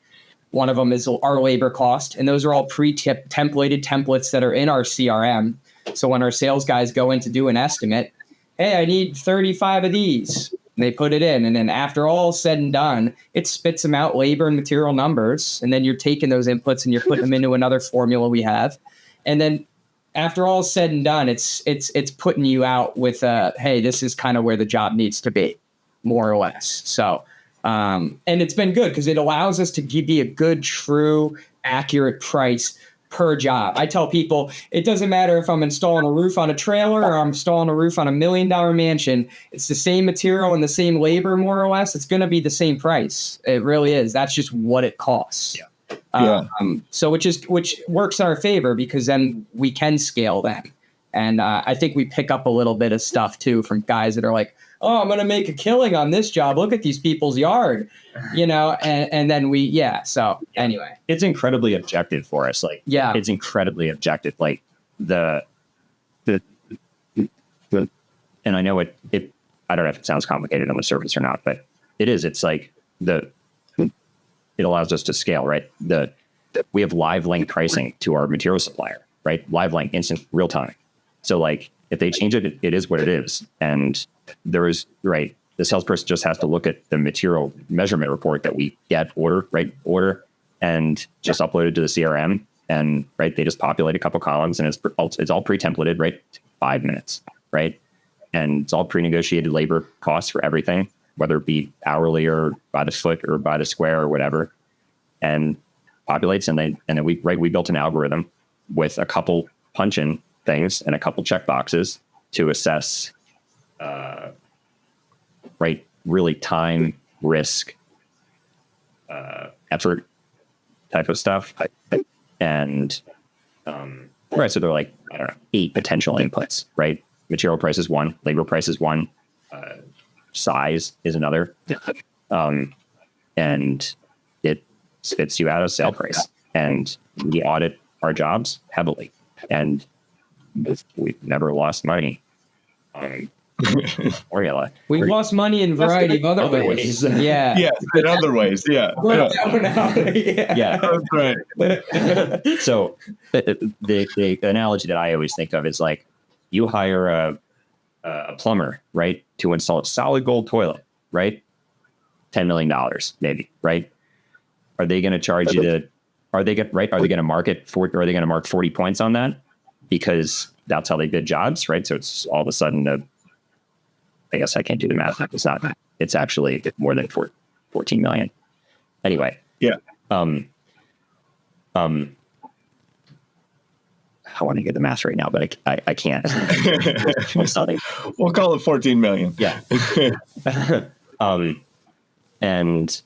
One of them is our labor cost. And those are all pre-templated templates that are in our CRM. So when our sales guys go in to do an estimate, hey, I need 35 of these. And they put it in. And then after all said and done, it spits them out labor and material numbers. And then you're taking those inputs and you're putting them into another formula we have. And then after all said and done, it's putting you out with, hey, this is kind of where the job needs to be, more or less. So, and it's been good because it allows us to give you a good, true, accurate price per job. I tell people it doesn't matter if I'm installing a roof on a trailer or I'm installing a roof on $1 million mansion. It's the same material and the same labor, more or less. It's going to be the same price. It really is. That's just what it costs. So which works in our favor because then we can scale them. And I think we pick up a little bit of stuff too from guys that are like, oh, I'm going to make a killing on this job. Look at these people's yard, and then so anyway. It's incredibly objective for us. Like, yeah, it's incredibly objective. Like the and I know it, I don't know if it sounds complicated on the surface or not, but it is. It's like it allows us to scale, right? We have live link pricing to our material supplier, right? Live link, instant, real time. So like if they change it, it is what it is. And the salesperson just has to look at the material measurement report that we get order, and just upload it to the CRM, and they just populate a couple columns, and it's all pre-templated, right? 5 minutes, right? And it's all pre-negotiated labor costs for everything, whether it be hourly or by the foot or by the square or whatever, and populates. And then we built an algorithm with a couple punch-in things and a couple check boxes to assess, really time, risk, effort type of stuff. And, so they're like, I don't know, 8 potential inputs, right? Material price is 1, labor price is 1, size is another. And it spits you out a sale price. And we audit our jobs heavily. And we've never lost money. We've lost money in a variety of other ways. Yeah. Yeah, in other ways. Yeah. Yeah. That's right. So the analogy that I always think of is like, you hire a plumber, right, to install a solid gold toilet, right? $10 million, maybe, right? Are they going to charge you are they going to mark 40 points on that? Because that's how they bid jobs, right? So it's all of a sudden, I guess I can't do the math. It's actually more than 14 million. Anyway. Yeah. I want to get the math right now, but I can't. We'll call it 14 million. Yeah. And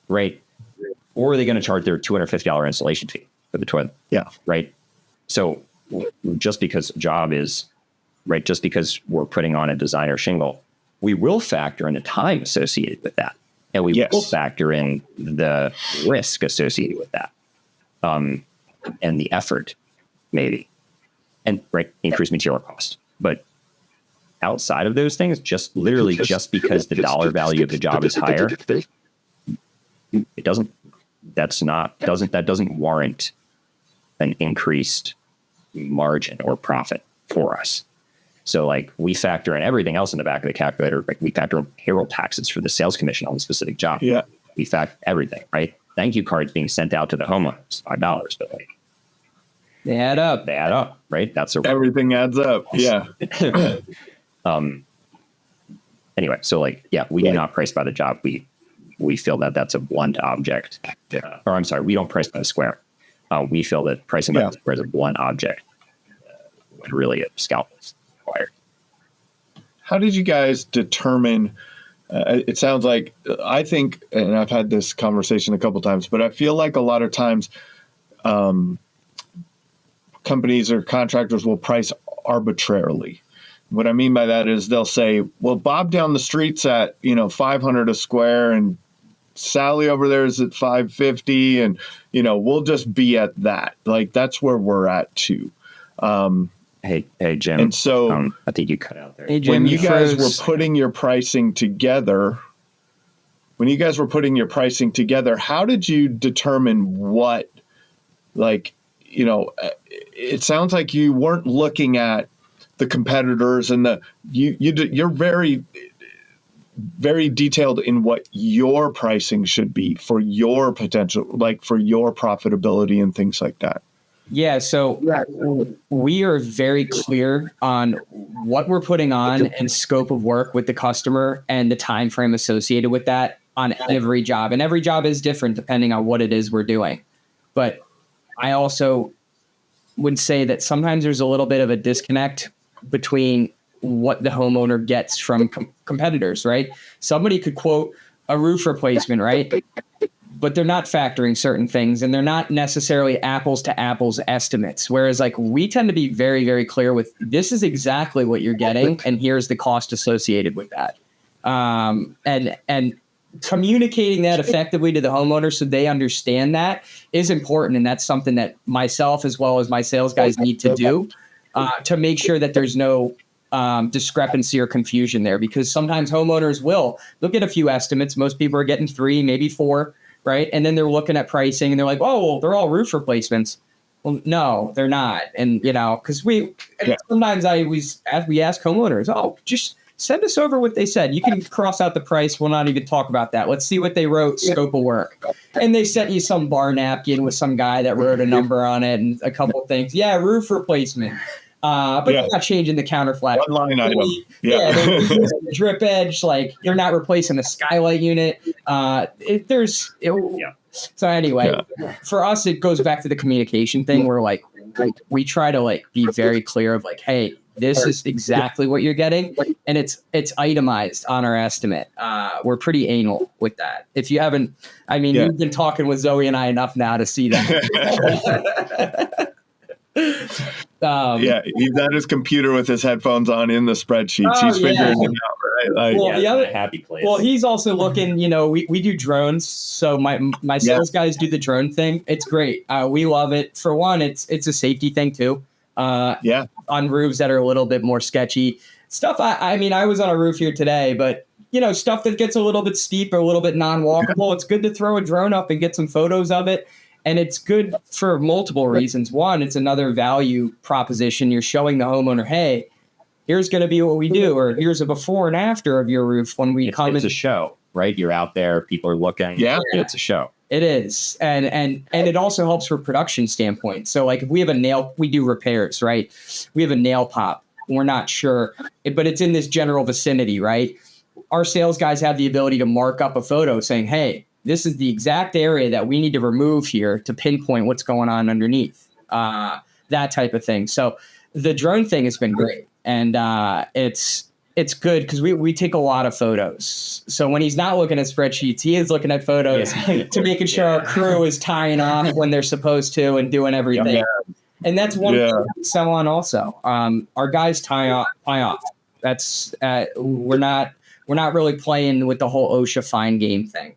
right. Or are they going to charge their $250 installation fee for the toilet? Yeah. Right. So just because job is right, just because we're putting on a designer shingle, we will factor in the time associated with that. And we will factor in the risk associated with that. And the effort, maybe, and increased material cost. But outside of those things, just because the dollar value of the job is higher, that doesn't warrant an increased margin or profit for us. So like we factor in everything else in the back of the calculator. Like we factor in payroll taxes for the sales commission on the specific job. Yeah. We factor everything, right? Thank you cards being sent out to the homeowners, $5, but they add up. Right? Everything adds up. Yeah. Anyway, so we do not price by the job. We feel that that's a blunt object. We don't price by the square. We feel that pricing by the square is a blunt object. When really a scalpel is required. How did you guys determine? It sounds like, I think, and I've had this conversation a couple times, but I feel like a lot of times companies or contractors will price arbitrarily. What I mean by that is they'll say, well, Bob down the street's at, $500 a square, and Sally over there is at $550, and, we'll just be at that. Like, that's where we're at too. Hey, Jim. And so I think you cut out there. Hey, Jim, when you guys were putting your pricing together, how did you determine what, it sounds like you weren't looking at the competitors and you're very, very detailed in what your pricing should be for your potential, like for your profitability and things like that. Yeah, so we are very clear on what we're putting on and scope of work with the customer and the time frame associated with that on every job. And every job is different depending on what it is we're doing. But I also would say that sometimes there's a little bit of a disconnect between what the homeowner gets from competitors, right? Somebody could quote a roof replacement, right? But they're not factoring certain things, and they're not necessarily apples to apples estimates. Whereas like we tend to be very, very clear with this is exactly what you're getting, and here's the cost associated with that. And communicating that effectively to the homeowner so they understand that is important. And that's something that myself as well as my sales guys need to do to make sure that there's no discrepancy or confusion there, because sometimes homeowners they'll get a few estimates. Most people are getting 3, maybe 4. Right. And then they're looking at pricing and they're like, oh, well, they're all roof replacements. Well, no, they're not. And, because sometimes we ask homeowners, oh, just send us over what they said. You can cross out the price. We'll not even talk about that. Let's see what they wrote, scope of work. And they sent you some bar napkin with some guy that wrote a number on it and a couple of things. Yeah, roof replacement. But they're not changing the counterflat. One line item. They're using the drip edge. Like you're not replacing the skylight unit. So anyway, for us, it goes back to the communication thing where like we try to like be very clear of like, hey, this is exactly what you're getting. And it's itemized on our estimate. We're pretty anal with that. If you haven't, you've been talking with Zoe and I enough now to see that. He's at his computer with his headphones on in the spreadsheets. He's figuring it out, right? Like, the other happy place. Well, he's also looking. We do drones, so my sales guys do the drone thing. It's great. We love it. For one, it's a safety thing too. On roofs that are a little bit more sketchy stuff. I was on a roof here today, but stuff that gets a little bit steep or a little bit non-walkable. It's good to throw a drone up and get some photos of it. And it's good for multiple reasons. One, it's another value proposition. You're showing the homeowner, hey, here's going to be what we do, or here's a before and after of your roof when we come. It's a show, right? You're out there, people are looking. Yeah. It's a show. It is. And it also helps for production standpoint. So like if we have we do repairs, right? We have a nail pop. We're not sure, but it's in this general vicinity, right? Our sales guys have the ability to mark up a photo saying, hey, this is the exact area that we need to remove here to pinpoint what's going on underneath, that type of thing. So the drone thing has been great. And it's good because we take a lot of photos. So when he's not looking at spreadsheets, he is looking at photos to making sure our crew is tying off when they're supposed to and doing everything. And that's one thing we sell on also. Our guys tie off. That's we're not really playing with the whole OSHA fine game thing.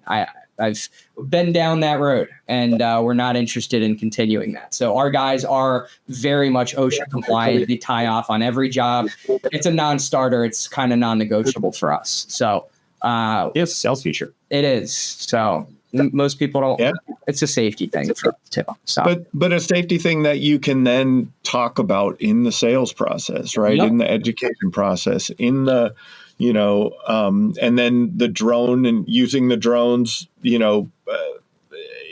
I've been down that road, and we're not interested in continuing that. So our guys are very much OSHA compliant. They tie off on every job. It's a non-starter. It's kind of non-negotiable for us. So it's a sales feature. It is. So most people don't. Yeah. It's a safety thing for us too. So. But a safety thing that you can then talk about in the sales process, right? Yep. In the education process, in the and then the drone and using the drones,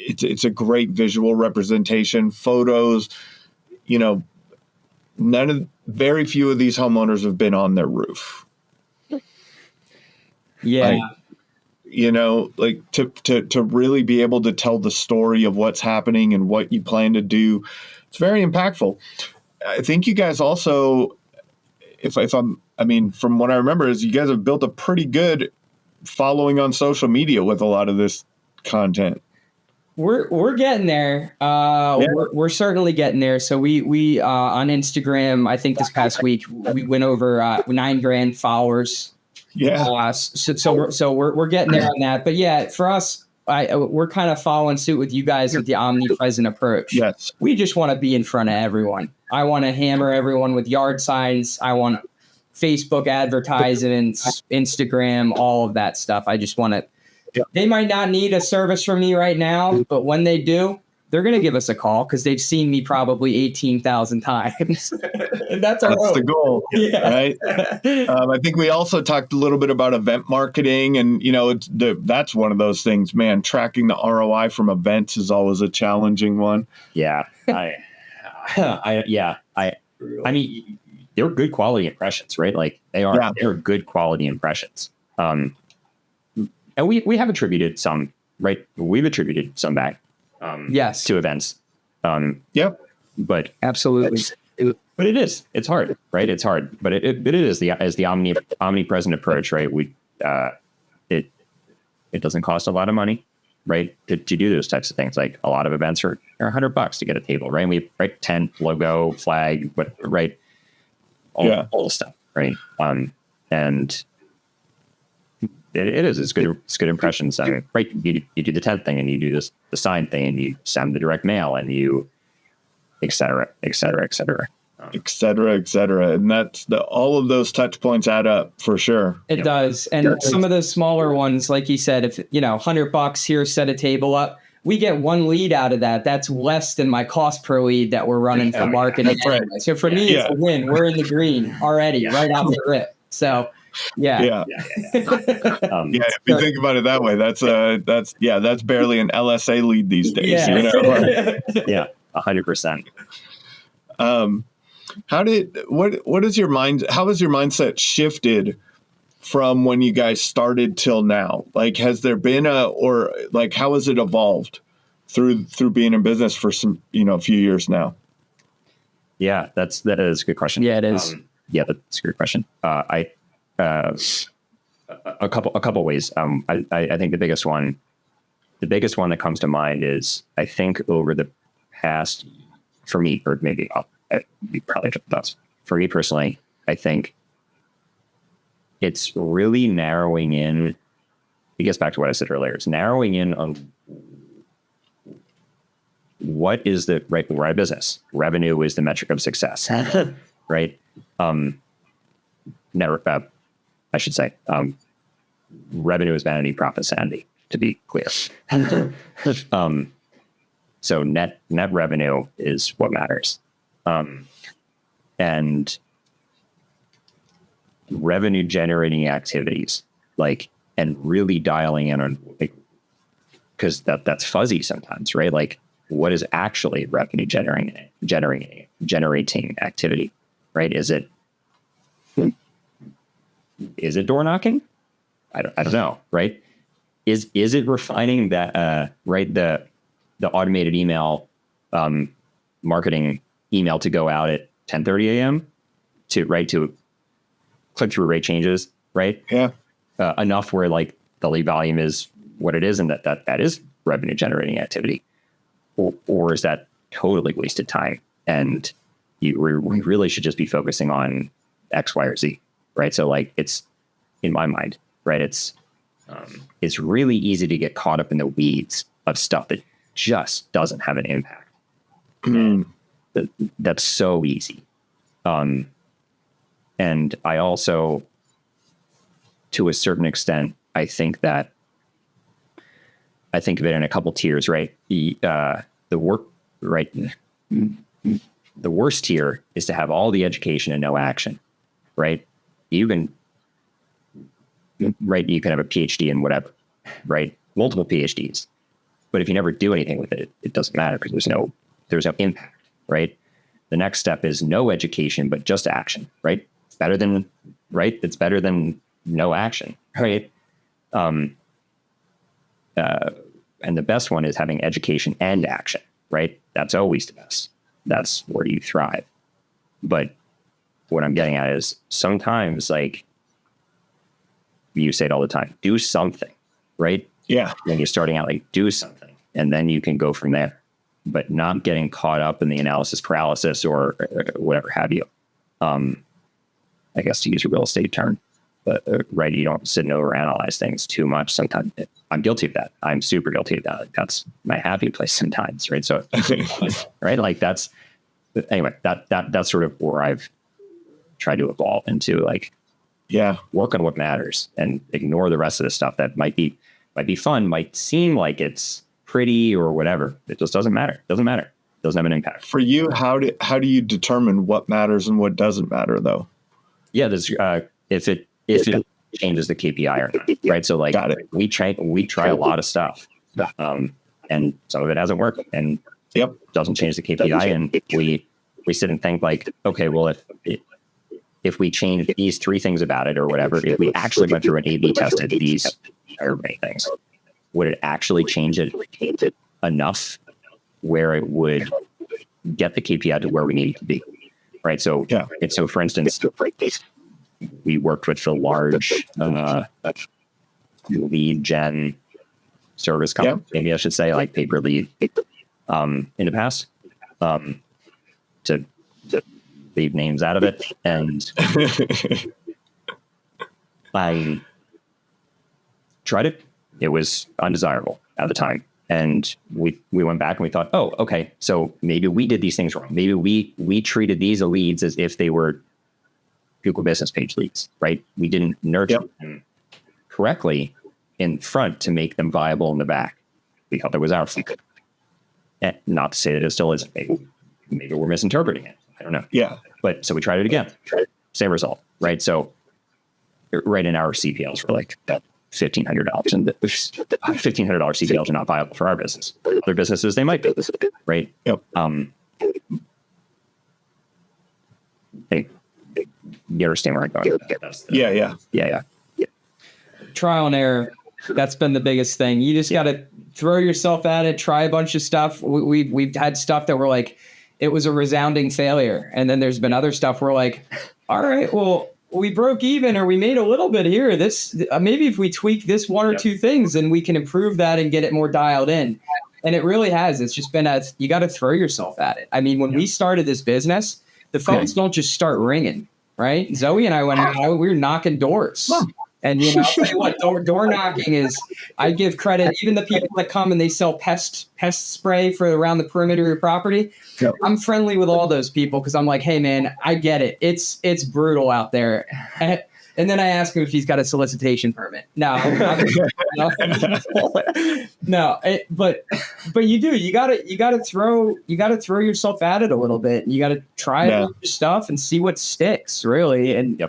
it's a great visual representation, photos, very few of these homeowners have been on their roof. Yeah. To really be able to tell the story of what's happening and what you plan to do. It's very impactful. I think you guys also, from what I remember, is you guys have built a pretty good following on social media with a lot of this content. We're getting there. We're certainly getting there. So we on Instagram, I think this past week we went over 9 grand followers. Yeah. So we're getting there on that. But yeah, for us, we're kind of following suit with you guys with the omnipresent approach. Yes. We just want to be in front of everyone. I want to hammer everyone with yard signs. I want Facebook advertisements, Instagram, all of that stuff. I just want to. They might not need a service from me right now, but when they do, they're going to give us a call because they've seen me probably 18,000 times. And that's the goal, right? I think we also talked a little bit about event marketing, and that's one of those things. Man, tracking the ROI from events is always a challenging one. Yeah, I mean, they're good quality impressions, right? Like they're good quality impressions. And we have attributed some, right? We've attributed some back. Yes. To events. Yep. But absolutely. But it's hard, right? It's hard, but it is the omnipresent approach, right? It doesn't cost a lot of money, right? To do those types of things. Like a lot of events are $100 to get a table, right? And we write tent, logo, flag, but right. All the stuff, right? And it's good. It's good impressions. I mean, right? You do the tent thing, and you do the sign thing, and you send the direct mail, and you, et cetera, et cetera, et cetera. Et cetera, et cetera. And that's all of those touch points add up for sure. It does. And some of the smaller ones, like you said, if, $100 here, set a table up, we get one lead out of that. That's less than my cost per lead that we're running for marketing. That's right. So for me, it's a win. We're in the green already, right off the rip. So if you think about it that way, that's barely an LSA lead these days. Yeah, 100%. How has your mindset shifted from when you guys started till now? Like, has there been how has it evolved through being in business for some, a few years now? Yeah, that is a good question. Yeah, it is. That's a good question. A couple ways. I think the biggest one that comes to mind is, I think over the past, for me, or maybe you probably took thoughts. For me personally, I think it's really narrowing in. It gets back to what I said earlier. It's narrowing in on what is the right. We're a business. Revenue is the metric of success, right? I should say, revenue is vanity, profit sanity. To be clear, so net revenue is what matters. And revenue generating activities, and really dialing in on, because that's fuzzy sometimes, right? Like, what is actually revenue generating activity, right? Is it door knocking? I don't know, right? Is it refining that, right? The automated email, marketing email to go out at 10:30 a.m. to click through rate changes, right? Yeah. Enough where the lead volume is what it is, and that is revenue generating activity, or is that totally wasted time? And we really should just be focusing on X, Y, or Z, right? So it's, in my mind, right? It's really easy to get caught up in the weeds of stuff that just doesn't have an impact. That's so easy. And I also, to a certain extent, I think of it in a couple tiers, right? The worst tier is to have all the education and no action, right? You can have a PhD in whatever, right? Multiple PhDs. But if you never do anything with it, it doesn't matter, because there's no impact, right? The next step is no education, but just action, right? It's better than no action, right? And the best one is having education and action, right? That's always the best. That's where you thrive. But what I'm getting at is, sometimes, you say it all the time, do something, right? Yeah. When you're starting out, do something, and then you can go from there, but not getting caught up in the analysis paralysis or whatever have you. I guess, to use a real estate term, but right, you don't sit and overanalyze things too much. Sometimes I'm guilty of that. I'm super guilty of that. That's my happy place sometimes, right? So, right, that's sort of where I've tried to evolve into, work on what matters and ignore the rest of the stuff that might be fun, might seem like it's pretty or whatever. It just doesn't matter. It doesn't have an impact. For you, how do you determine what matters and what doesn't matter, though? Yeah, there's if it changes the KPI or not, right? So we try a lot of stuff, and some of it hasn't worked, and doesn't change the KPI, and we sit and think okay, well, if we change these three things about it or whatever, if we actually went through an A/B tested these or many things, would it actually change it enough where it would get the KPI to where we need it to be, right? So, for instance, we worked with the large lead gen service company, maybe I should say, like paper lead, in the past, to leave names out of it. And I tried it. It was undesirable at the time. And we went back and we thought, oh, okay, so maybe we did these things wrong. Maybe we treated these leads as if they were Google business page leads, right? We didn't nurture them correctly in front to make them viable in the back. We thought that was our fault. And not to say that it still isn't. Maybe we're misinterpreting it. I don't know. Yeah. But so we tried it again. Same result, right? So right in our CPLs for like $1,500, and $1,500 CPLs are not viable for our business. Other businesses, they might be, right? Yep. Hey, you understand where I'm going? Yeah. Trial and error. That's been the biggest thing. You just got to throw yourself at it, try a bunch of stuff. We've had stuff that we're like, it was a resounding failure. And then there's been other stuff where we're like, all right, well, we broke even or we made a little bit here. This maybe if we tweak this one or two things, then we can improve that and get it more dialed in. And it really has. It's just been you got to throw yourself at it. I mean, when we started this business, the phones don't just start ringing, right? Zoe and I went out, we were knocking doors. And I'll tell you what, door knocking is, I give credit, even the people that come and they sell pest spray for around the perimeter of your property. Yep. I'm friendly with all those people because I'm like, hey man, I get it. It's brutal out there. And then I ask him if he's got a solicitation permit. No, but you do. You gotta throw yourself at it a little bit. You gotta try a bunch of stuff and see what sticks, really. And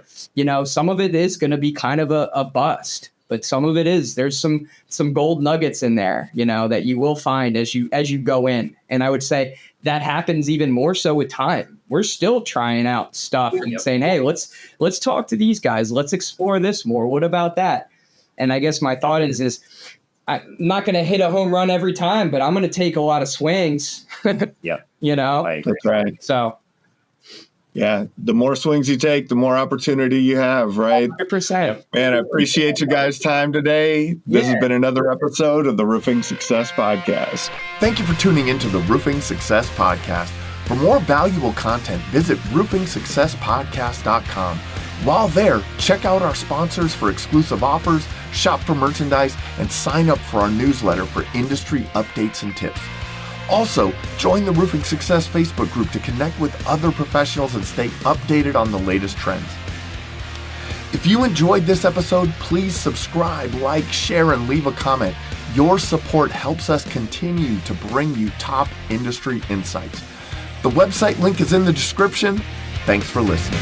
some of it is going to be kind of a bust, but some of it is. There's some gold nuggets in there, that you will find as you go in. And I would say that happens even more so with time. We're still trying out stuff and saying, hey, let's talk to these guys. Let's explore this more. What about that? And I guess my thought is I'm not going to hit a home run every time, but I'm going to take a lot of swings. Yeah. That's right. So. Yeah. The more swings you take, the more opportunity you have, right? 100%. Man, I appreciate you guys' time today. This has been another episode of the Roofing Success Podcast. Thank you for tuning into the Roofing Success Podcast. For more valuable content, visit roofingsuccesspodcast.com. While there, check out our sponsors for exclusive offers, shop for merchandise, and sign up for our newsletter for industry updates and tips. Also, join the Roofing Success Facebook group to connect with other professionals and stay updated on the latest trends. If you enjoyed this episode, please subscribe, like, share, and leave a comment. Your support helps us continue to bring you top industry insights. The website link is in the description. Thanks for listening.